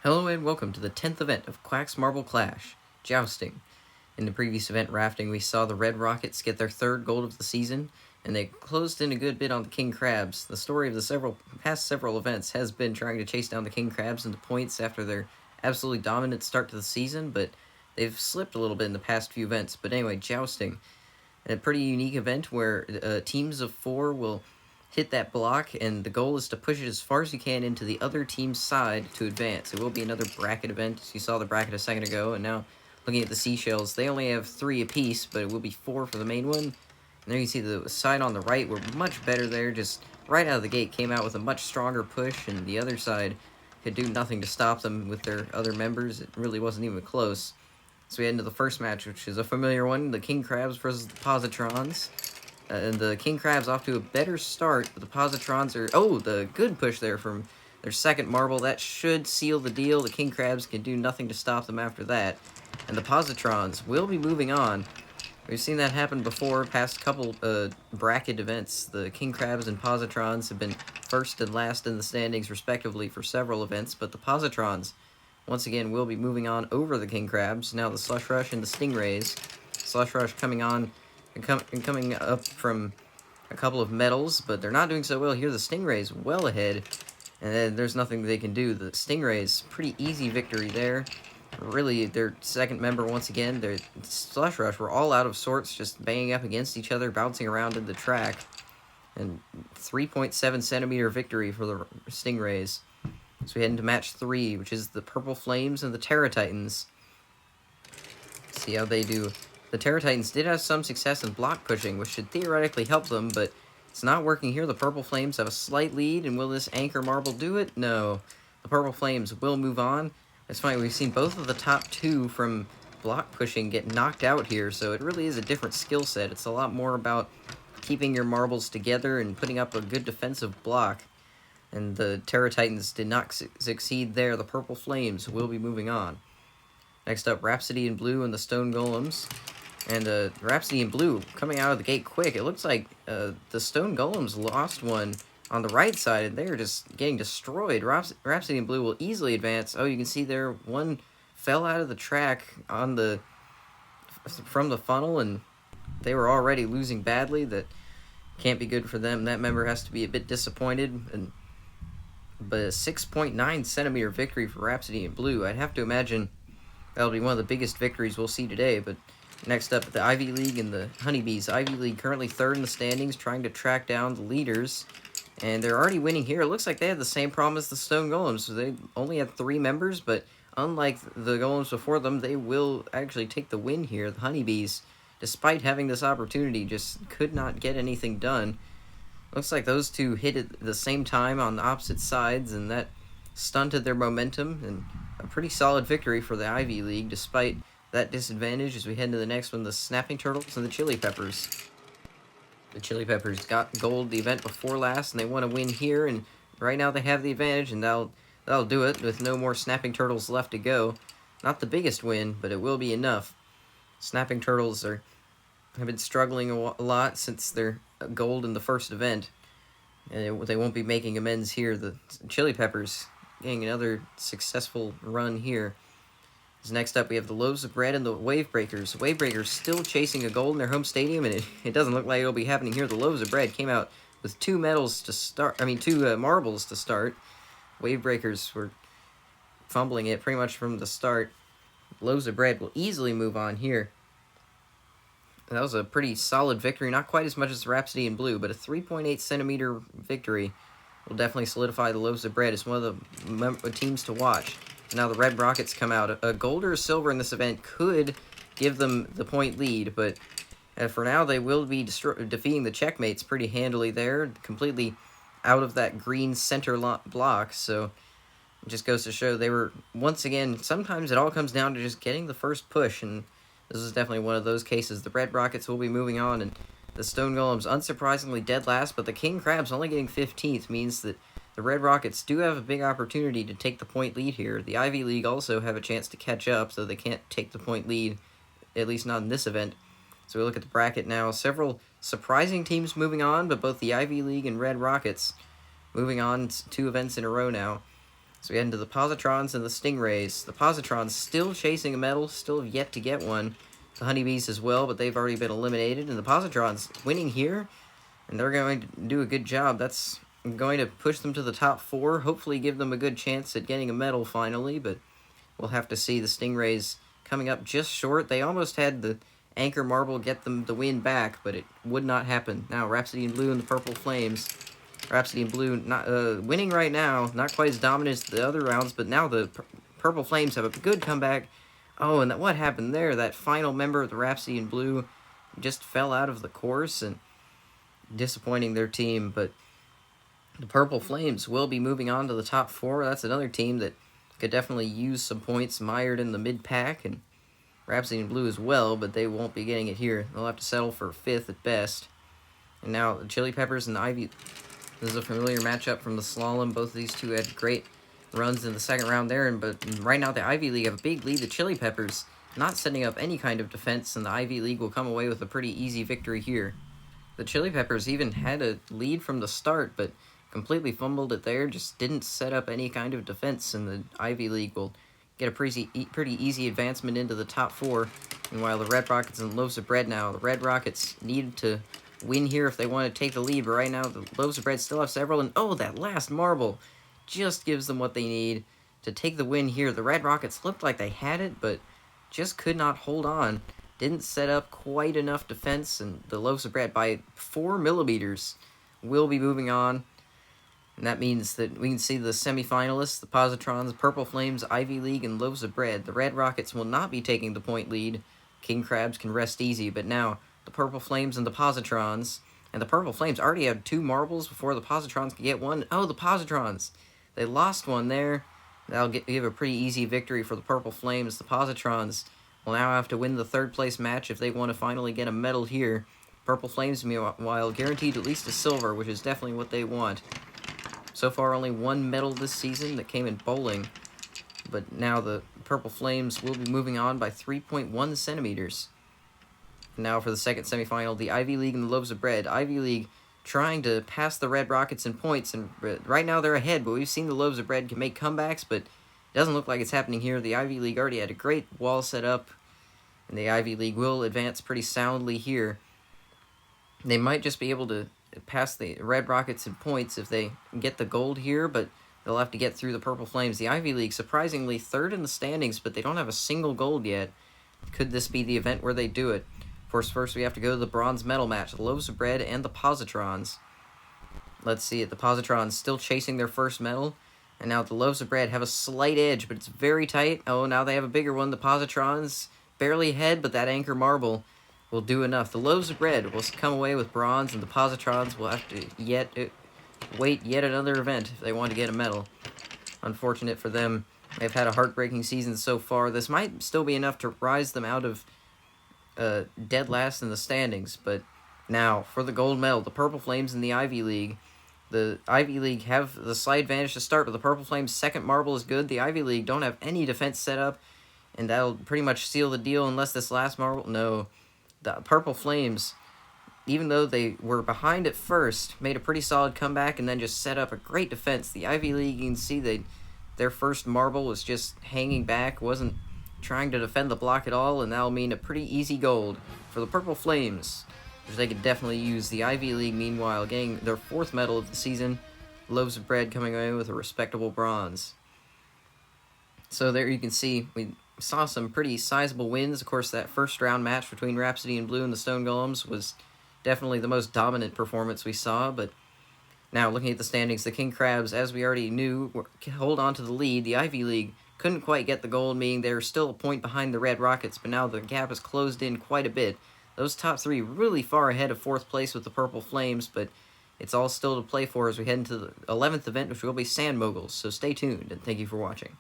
Hello and welcome to the 10th event of Quack's Marble Clash, Jousting. In the previous event, Rafting, we saw the Red Rockets get their third gold of the season, and they closed in a good bit on the King Crabs. The story of the past several events has been trying to chase down the King Crabs into points after their absolutely dominant start to the season, but they've slipped a little bit in the past few events. But anyway, Jousting, a pretty unique event where teams of 4 will hit that block, and the goal is to push it as far as you can into the other team's side to advance. It will be another bracket event. You saw the bracket a second ago, and now looking at the seashells, they only have 3 apiece, but it will be 4 for the main one. And there you see the side on the right were much better there, just right out of the gate came out with a much stronger push, and the other side could do nothing to stop them with their other members. It really wasn't even close. So we head into the first match, which is a familiar one, the King Crabs versus the Positrons. And the King Crabs off to a better start, but the Positrons are... Oh, the good push there from their second marble. That should seal the deal. The King Crabs can do nothing to stop them after that. And the Positrons will be moving on. We've seen that happen before, past couple bracket events. The King Crabs and Positrons have been first and last in the standings, respectively, for several events, but the Positrons, once again, will be moving on over the King Crabs. Now the Slush Rush and the Stingrays. Slush Rush coming on and coming up from a couple of medals, but they're not doing so well here. The Stingrays well ahead, and then there's nothing they can do. The Stingrays, pretty easy victory there. Really, their second member once again. Their Slush Rush were all out of sorts, just banging up against each other, bouncing around in the track. And 3.7 centimeter victory for the Stingrays. So we head into match 3, which is the Purple Flames and the Terra Titans. See how they do. The Terra Titans did have some success in block pushing, which should theoretically help them, but it's not working here. The Purple Flames have a slight lead, and will this Anchor Marble do it? No. The Purple Flames will move on. It's funny, we've seen both of the top 2 from block pushing get knocked out here, so it really is a different skill set. It's a lot more about keeping your marbles together and putting up a good defensive block. And the Terra Titans did not succeed there. The Purple Flames will be moving on. Next up, Rhapsody in Blue and the Stone Golems. And Rhapsody in Blue coming out of the gate quick. It looks like the Stone Golems lost one on the right side, and they're just getting destroyed. Rhapsody in Blue will easily advance. Oh, you can see there, one fell out of the track from the funnel, and they were already losing badly. That can't be good for them. That member has to be a bit disappointed. But a 6.9 centimeter victory for Rhapsody in Blue. I'd have to imagine that'll be one of the biggest victories we'll see today. But next up, the Ivy League and the Honeybees. Ivy League currently third in the standings, trying to track down the leaders. And they're already winning here. It looks like they had the same problem as the Stone Golems. So they only had 3 members, but unlike the Golems before them, they will actually take the win here. The Honeybees, despite having this opportunity, just could not get anything done. Looks like those two hit at the same time on the opposite sides, and that stunted their momentum, and a pretty solid victory for the Ivy League, despite that disadvantage as we head into the next one, the Snapping Turtles and the Chili Peppers. The Chili Peppers got gold the event before last, and they want to win here, and right now they have the advantage, and that'll do it, with no more Snapping Turtles left to go. Not the biggest win, but it will be enough. Snapping Turtles have been struggling a lot since their gold in the first event, and they won't be making amends here. The Chili Peppers getting another successful run here. As next up, we have the Loaves of Bread and the Wave Breakers. Wave Breakers still chasing a gold in their home stadium, and it doesn't look like it'll be happening here. The Loaves of Bread came out with 2 marbles to start. Wave Breakers were fumbling it pretty much from the start. Loaves of Bread will easily move on here. That was a pretty solid victory, not quite as much as Rhapsody in Blue, but a 3.8 centimeter victory will definitely solidify the Loaves of Bread as one of the teams to watch. Now the Red Rockets come out. A gold or a silver in this event could give them the point lead, but for now they will be defeating the Checkmates pretty handily there, completely out of that green center block, so it just goes to show they were, once again, sometimes it all comes down to just getting the first push, and this is definitely one of those cases. The Red Rockets will be moving on, and the Stone Golems unsurprisingly dead last, but the King Crabs only getting 15th means that the Red Rockets do have a big opportunity to take the point lead here. The Ivy League also have a chance to catch up, so they can't take the point lead, at least not in this event. So we look at the bracket now. Several surprising teams moving on, but both the Ivy League and Red Rockets moving on 2 events in a row now. So we head into the Positrons and the Stingrays. The Positrons still chasing a medal, still have yet to get one. The Honeybees as well, but they've already been eliminated. And the Positrons winning here, and they're going to do a good job. That's going to push them to the top 4, hopefully give them a good chance at getting a medal finally, but we'll have to see. The Stingrays coming up just short. They almost had the Anchor Marble get them the win back, but it would not happen. Now Rhapsody in Blue and the Purple Flames. Rhapsody in Blue not winning right now, not quite as dominant as the other rounds, but now the Purple Flames have a good comeback. Oh, and what happened there? That final member of the Rhapsody in Blue just fell out of the course, and disappointing their team, but the Purple Flames will be moving on to the top 4. That's another team that could definitely use some points mired in the mid-pack, and Rhapsody in Blue as well, but they won't be getting it here. They'll have to settle for 5th at best. And now the Chili Peppers and the Ivy. This is a familiar matchup from the Slalom. Both of these two had great runs in the second round there, but right now the Ivy League have a big lead. The Chili Peppers not setting up any kind of defense, and the Ivy League will come away with a pretty easy victory here. The Chili Peppers even had a lead from the start, but completely fumbled it there, just didn't set up any kind of defense, and the Ivy League will get a pretty easy advancement into the top 4. Meanwhile, the Red Rockets and Loaves of Bread now. The Red Rockets need to win here if they want to take the lead, but right now the Loaves of Bread still have several, and oh, that last marble just gives them what they need to take the win here. The Red Rockets looked like they had it, but just could not hold on. Didn't set up quite enough defense, and the Loaves of Bread by 4 millimeters will be moving on. And that means that we can see the semifinalists, the Positrons, the Purple Flames, Ivy League, and Loaves of Bread. The Red Rockets will not be taking the point lead. King Crabs can rest easy, but now the Purple Flames and the Positrons. And the Purple Flames already had 2 marbles before the Positrons could get one. Oh, the Positrons! They lost one there. That'll give a pretty easy victory for the Purple Flames. The Positrons will now have to win the 3rd place match if they want to finally get a medal here. Purple Flames, meanwhile, guaranteed at least a silver, which is definitely what they want. So far, only 1 medal this season that came in bowling, but now the Purple Flames will be moving on by 3.1 centimeters. Now for the second semifinal, the Ivy League and the Loaves of Bread. Ivy League trying to pass the Red Rockets in points, and right now they're ahead, but we've seen the Loaves of Bread can make comebacks, but it doesn't look like it's happening here. The Ivy League already had a great wall set up, and the Ivy League will advance pretty soundly here. They might just be able to pass the Red Rockets in points if they get the gold here, but they'll have to get through the Purple Flames. The Ivy League, surprisingly, 3rd in the standings, but they don't have a single gold yet. Could this be the event where they do it? Of course, first we have to go to the bronze medal match, the Loaves of Bread and the Positrons. Let's see it. The Positrons still chasing their first medal, and now the Loaves of Bread have a slight edge, but it's very tight. Oh, now they have a bigger one. The Positrons barely ahead, but that Anchor Marble will do enough. The Loaves of Bread will come away with bronze, and the Positrons will have to wait yet another event if they want to get a medal. Unfortunate for them. They've had a heartbreaking season so far. This might still be enough to rise them out of dead last in the standings, but now for the gold medal, the Purple Flames and the Ivy League. The Ivy League have the slight advantage to start, but the Purple Flames' second marble is good. The Ivy League don't have any defense set up, and that'll pretty much seal the deal unless this last marble... No. The Purple Flames, even though they were behind at first, made a pretty solid comeback and then just set up a great defense. The Ivy League, you can see their first marble was just hanging back, wasn't trying to defend the block at all, and that'll mean a pretty easy gold for the Purple Flames, which they could definitely use. The Ivy League, meanwhile, getting their 4th medal of the season. Loaves of Bread coming away with a respectable bronze. So there you can see, we saw some pretty sizable wins. Of course, that first round match between Rhapsody in Blue and the Stone Golems was definitely the most dominant performance we saw, but now looking at the standings, the King Crabs, as we already knew, hold on to the lead. The Ivy League couldn't quite get the gold, meaning they're still a point behind the Red Rockets, but now the gap has closed in quite a bit. Those top 3 really far ahead of 4th place with the Purple Flames, but it's all still to play for as we head into the 11th event, which will be Sand Moguls, so stay tuned, and thank you for watching.